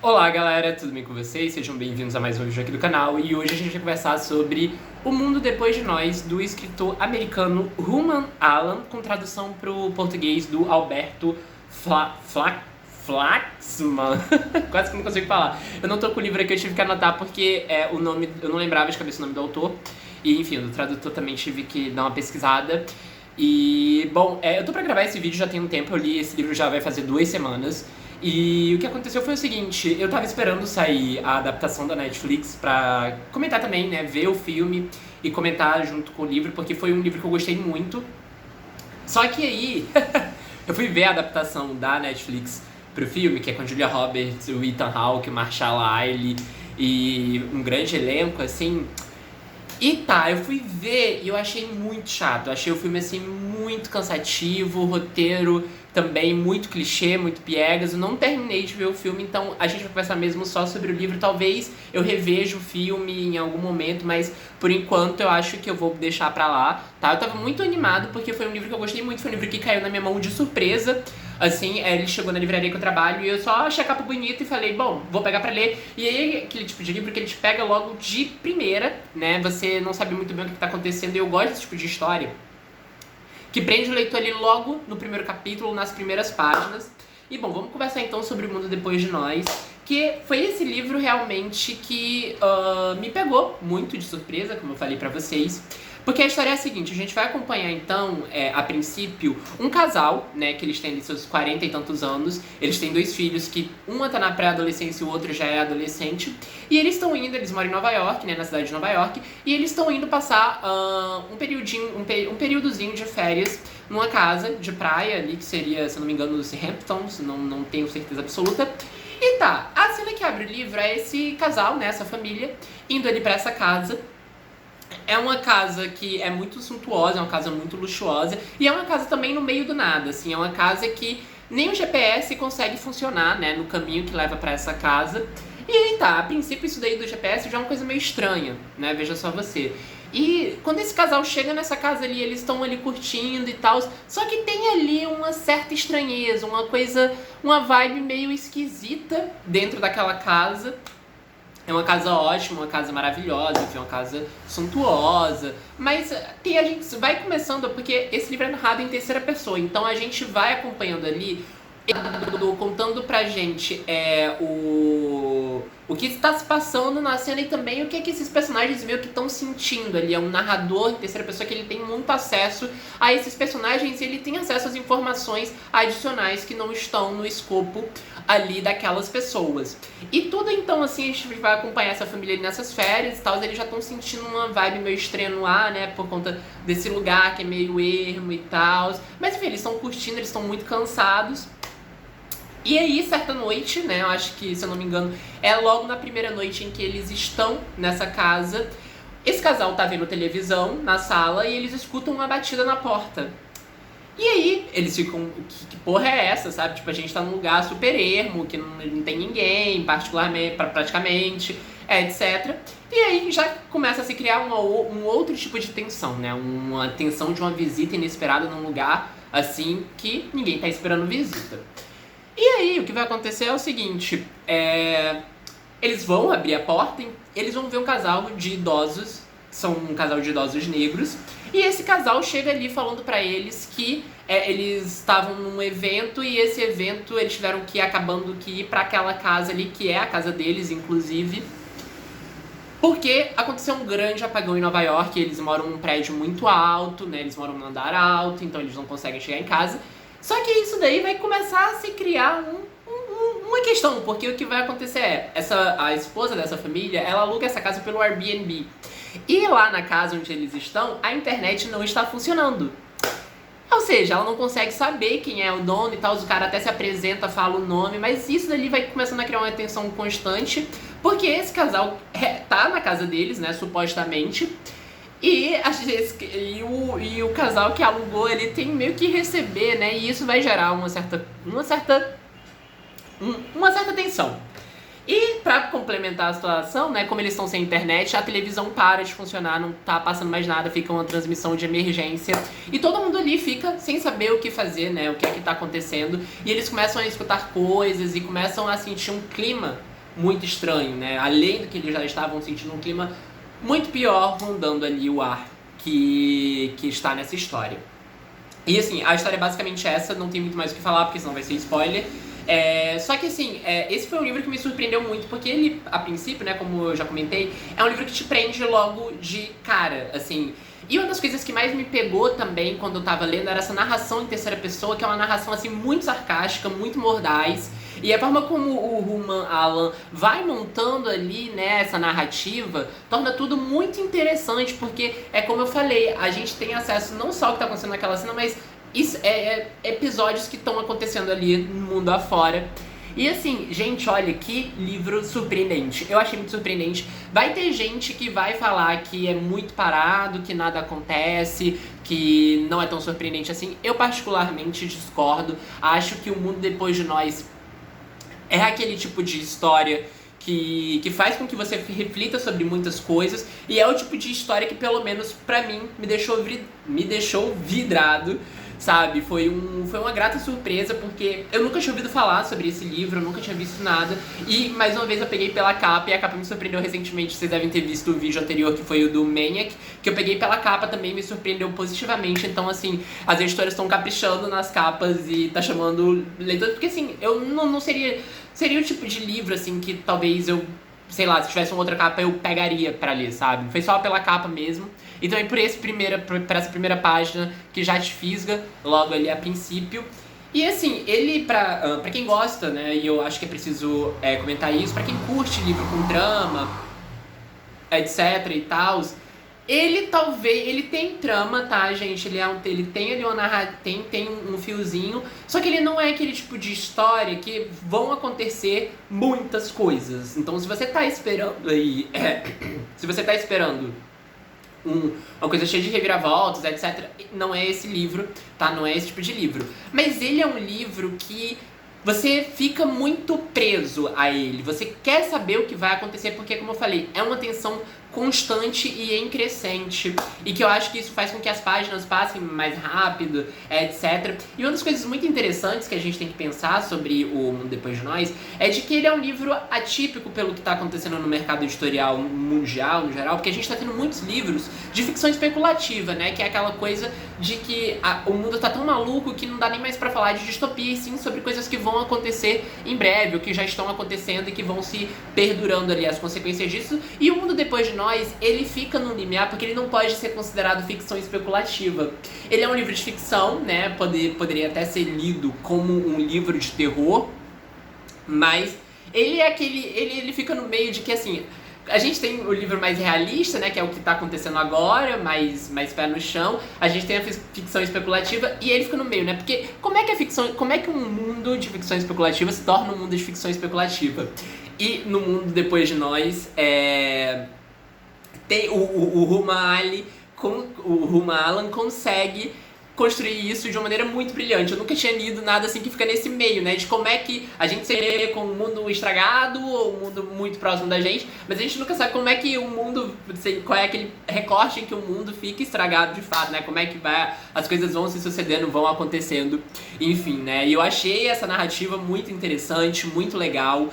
Olá galera, tudo bem com vocês? Sejam bem-vindos a mais um vídeo aqui do canal e hoje a gente vai conversar sobre O Mundo Depois de Nós, do escritor americano Ruman Alan, com tradução para o português do Alberto Flaxman. Quase que não consigo falar. Eu não tô com o livro aqui, eu tive que anotar porque o nome, eu não lembrava de cabeça o nome do autor. E enfim, do tradutor também tive que dar uma pesquisada. E, bom, eu tô pra gravar esse vídeo já tem um tempo, eu li esse livro já vai fazer 2 semanas. E o que aconteceu foi o seguinte, eu tava esperando sair a adaptação da Netflix pra comentar também, né, ver o filme e comentar junto com o livro, porque foi um livro que eu gostei muito. Só que aí, eu fui ver a adaptação da Netflix pro filme, que é com a Julia Roberts, o Ethan Hawke, o Marshall Ali e um grande elenco, assim. E tá, eu fui ver e eu achei muito chato. Eu achei o filme, assim, muito cansativo, o roteiro também muito clichê, muito piegas. Eu não terminei de ver o filme, então a gente vai conversar mesmo só sobre o livro. Talvez eu reveja o filme em algum momento, mas por enquanto eu acho que eu vou deixar pra lá, tá? Eu tava muito animado porque foi um livro que eu gostei muito, foi um livro que caiu na minha mão de surpresa. Assim, ele chegou na livraria que eu trabalho e eu só achei a capa bonita e falei, bom, vou pegar pra ler. E aí, aquele tipo de livro que ele te pega logo de primeira, né? Você não sabe muito bem o que tá acontecendo e eu gosto desse tipo de história que prende o leitor ali logo no primeiro capítulo, nas primeiras páginas. E bom, vamos conversar então sobre O Mundo Depois de Nós, que foi esse livro realmente que me pegou muito de surpresa, como eu falei pra vocês. Porque a história é a seguinte, a gente vai acompanhar então, a princípio, um casal, né, que eles têm ali seus 40 e tantos anos, eles têm 2 filhos, que uma tá na pré-adolescência e o outro já é adolescente, e eles estão indo, eles moram em Nova York, né, na cidade de Nova York, e eles estão indo passar um períodozinho de férias numa casa de praia ali, que seria, se eu não me engano, os Hamptons, não tenho certeza absoluta. E tá, a cena que abre o livro é esse casal, né, essa família, indo ali pra essa casa. É uma casa que é muito suntuosa, é uma casa muito luxuosa e é uma casa também no meio do nada, assim, é uma casa que nem o GPS consegue funcionar, né, no caminho que leva pra essa casa. E aí tá, a princípio isso daí do GPS já é uma coisa meio estranha, né, veja só você. E quando esse casal chega nessa casa ali, eles estão ali curtindo e tal, só que tem ali uma certa estranheza, uma coisa, uma vibe meio esquisita dentro daquela casa. É uma casa ótima, uma casa maravilhosa, enfim, uma casa suntuosa. Mas a gente vai começando, porque esse livro é narrado em terceira pessoa, então a gente vai acompanhando ali, contando pra gente o que está se passando na cena e também o que esses personagens meio que estão sentindo ali. É um narrador em terceira pessoa que ele tem muito acesso a esses personagens e ele tem acesso às informações adicionais que não estão no escopo ali daquelas pessoas. E tudo então, assim, a gente vai acompanhar essa família ali nessas férias e tal, eles já estão sentindo uma vibe meio estranha no ar, né, por conta desse lugar que é meio ermo e tal. Mas enfim, eles estão curtindo, eles estão muito cansados. E aí, certa noite, né, eu acho que, se eu não me engano, é logo na primeira noite em que eles estão nessa casa, esse casal tá vendo televisão na sala e eles escutam uma batida na porta. E aí, eles ficam, que porra é essa, sabe? Tipo, a gente tá num lugar super ermo, que não tem ninguém, particularmente, praticamente, etc. E aí já começa a se criar um outro tipo de tensão, né? Uma tensão de uma visita inesperada num lugar, assim, que ninguém tá esperando visita. E aí, o que vai acontecer é o seguinte, eles vão abrir a porta e eles vão ver um casal de idosos, são um casal de idosos negros, e esse casal chega ali falando pra eles que eles estavam num evento e esse evento eles tiveram que ir pra aquela casa ali, que é a casa deles, inclusive, porque aconteceu um grande apagão em Nova York, eles moram num prédio muito alto, né, eles moram num andar alto, então eles não conseguem chegar em casa. Só que isso daí vai começar a se criar uma questão, porque o que vai acontecer a esposa dessa família, ela aluga essa casa pelo Airbnb. E lá na casa onde eles estão, a internet não está funcionando. Ou seja, ela não consegue saber quem é o dono e tal, o cara até se apresenta, fala o nome, mas isso dali vai começando a criar uma tensão constante, porque esse casal tá na casa deles, né, supostamente, e o casal que alugou, ele tem meio que receber, né, e isso vai gerar uma certa tensão. E pra complementar a situação, né, como eles estão sem internet, a televisão para de funcionar, não tá passando mais nada, fica uma transmissão de emergência. E todo mundo ali fica sem saber o que fazer, né, o que é que tá acontecendo. E eles começam a escutar coisas e começam a sentir um clima muito estranho, né, além do que eles já estavam sentindo, um clima muito pior rondando ali o ar que está nessa história. E assim, a história é basicamente essa, não tem muito mais o que falar, porque senão vai ser spoiler. Só que assim, esse foi um livro que me surpreendeu muito, porque ele, a princípio, né, como eu já comentei, é um livro que te prende logo de cara, assim. E uma das coisas que mais me pegou também quando eu tava lendo era essa narração em terceira pessoa, que é uma narração assim muito sarcástica, muito mordaz. E a forma como o Rumaan Alan vai montando ali, né, essa narrativa, torna tudo muito interessante, porque é como eu falei, a gente tem acesso não só ao que está acontecendo naquela cena, mas isso episódios que estão acontecendo ali no mundo afora. E assim, gente, olha, que livro surpreendente. Eu achei muito surpreendente. Vai ter gente que vai falar que é muito parado, que nada acontece, que não é tão surpreendente assim. Eu particularmente discordo. Acho que O Mundo Depois de Nós é aquele tipo de história que faz com que você reflita sobre muitas coisas, e é o tipo de história que, pelo menos pra mim, me deixou vidrado, sabe? Foi uma grata surpresa, porque eu nunca tinha ouvido falar sobre esse livro, eu nunca tinha visto nada, e mais uma vez eu peguei pela capa, e a capa me surpreendeu recentemente. Vocês devem ter visto o vídeo anterior, que foi o do Maniac, que eu peguei pela capa também, me surpreendeu positivamente. Então assim, as editoras estão caprichando nas capas e tá chamando leitores, porque assim, eu não seria o tipo de livro assim que talvez eu, sei lá, se tivesse uma outra capa eu pegaria pra ler, sabe? Foi só pela capa mesmo. E também por essa primeira página que já te fisga logo ali a princípio. E assim, ele pra quem gosta, né, e eu acho que é preciso comentar isso, pra quem curte livro com trama, etc e tal, ele tem trama, tá, gente? Ele tem ali tem um fiozinho, só que ele não é aquele tipo de história que vão acontecer muitas coisas. Então, se você tá esperando aí, se você tá esperando uma coisa cheia de reviravoltas, etc, não é esse livro, tá? Não é esse tipo de livro. Mas ele é um livro que você fica muito preso a ele. Você quer saber o que vai acontecer, porque, como eu falei, é uma tensão constante e em crescente, e que eu acho que isso faz com que as páginas passem mais rápido, etc. E uma das coisas muito interessantes que a gente tem que pensar sobre O Mundo Depois de Nós é de que ele é um livro atípico pelo que está acontecendo no mercado editorial mundial, no geral, porque a gente está tendo muitos livros de ficção especulativa, né, que é aquela coisa de que o mundo está tão maluco que não dá nem mais para falar de distopia, e sim sobre coisas que vão acontecer em breve, ou que já estão acontecendo e que vão se perdurando ali as consequências disso. E O Mundo Depois de Nós, ele fica no limiar porque ele não pode ser considerado ficção especulativa. Ele é um livro de ficção, né? Poderia até ser lido como um livro de terror, mas ele é aquele. Ele fica no meio de que, assim, a gente tem o livro mais realista, né, que é o que tá acontecendo agora, mais pé no chão. A gente tem a ficção especulativa e ele fica no meio, né? Porque como é que um mundo de ficção especulativa se torna um mundo de ficção especulativa? E no Mundo Depois de Nós, tem o Rumaan Alan consegue construir isso de uma maneira muito brilhante. Eu nunca tinha lido nada assim que fica nesse meio, né? De como é que a gente se vê com um mundo estragado ou um mundo muito próximo da gente, mas a gente nunca sabe como é que o mundo, qual é aquele recorte em que o mundo fica estragado de fato, né? Como é que as coisas vão se sucedendo, vão acontecendo, enfim, né? E eu achei essa narrativa muito interessante, muito legal.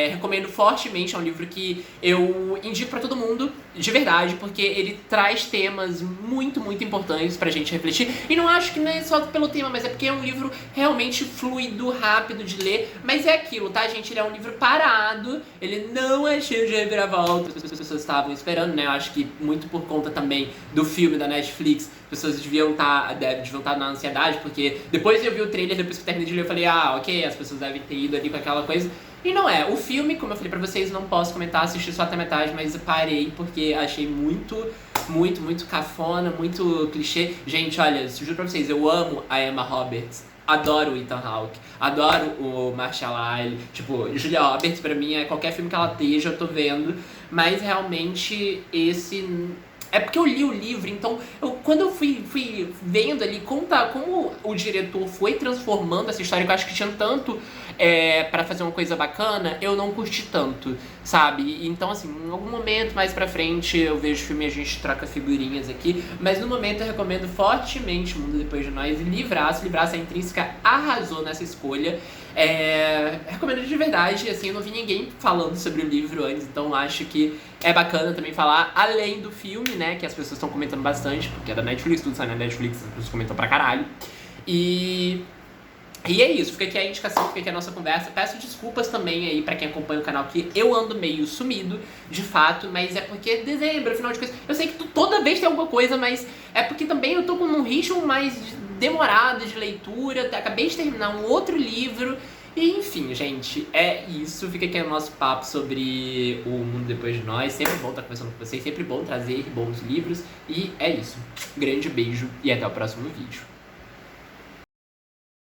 Recomendo fortemente, é um livro que eu indico pra todo mundo, de verdade, porque ele traz temas muito, muito importantes pra gente refletir. E não acho que não é só pelo tema, mas é porque é um livro realmente fluido, rápido de ler. Mas é aquilo, tá, gente? Ele é um livro parado, ele não é cheio de reviravoltas, as pessoas estavam esperando, né? Eu acho que muito por conta também do filme da Netflix, as pessoas deviam estar na ansiedade, porque depois eu vi o trailer, depois que eu terminei de ler, eu falei, ok, as pessoas devem ter ido ali com aquela coisa. E não é. O filme, como eu falei pra vocês, não posso comentar, assisti só até metade, mas parei porque achei muito, muito, muito cafona, muito clichê. Gente, olha, juro pra vocês, eu amo a Emma Roberts, adoro o Ethan Hawke, adoro o Marshall Ali, tipo, Julia Roberts pra mim é qualquer filme que ela esteja, eu tô vendo, mas realmente esse É porque eu li o livro, então quando eu fui vendo ali como o diretor foi transformando essa história, que eu acho que tinha tanto pra fazer uma coisa bacana, eu não curti tanto, sabe? Então, assim, em algum momento mais pra frente eu vejo o filme e a gente troca figurinhas aqui, mas no momento eu recomendo fortemente Mundo Depois de Nós e Livraço. Livraço, a Intrínseca arrasou nessa escolha. Recomendo de verdade, assim, eu não vi ninguém falando sobre o livro antes, então acho que é bacana também falar, além do filme, né, que as pessoas estão comentando bastante, porque é da Netflix, tudo sai na Netflix, as pessoas comentam pra caralho. E é isso, fica aqui a indicação, fica aqui a nossa conversa. Peço desculpas também aí pra quem acompanha o canal, que eu ando meio sumido, de fato, mas é porque é dezembro, afinal de contas. Eu sei que toda vez tem alguma coisa, mas é porque também eu tô com um ritmo mais demorado de leitura, acabei de terminar um outro livro. E enfim, gente, é isso. Fica aqui o nosso papo sobre o Mundo Depois de Nós. Sempre bom estar conversando com vocês, sempre bom trazer bons livros. E é isso. Grande beijo e até o próximo vídeo.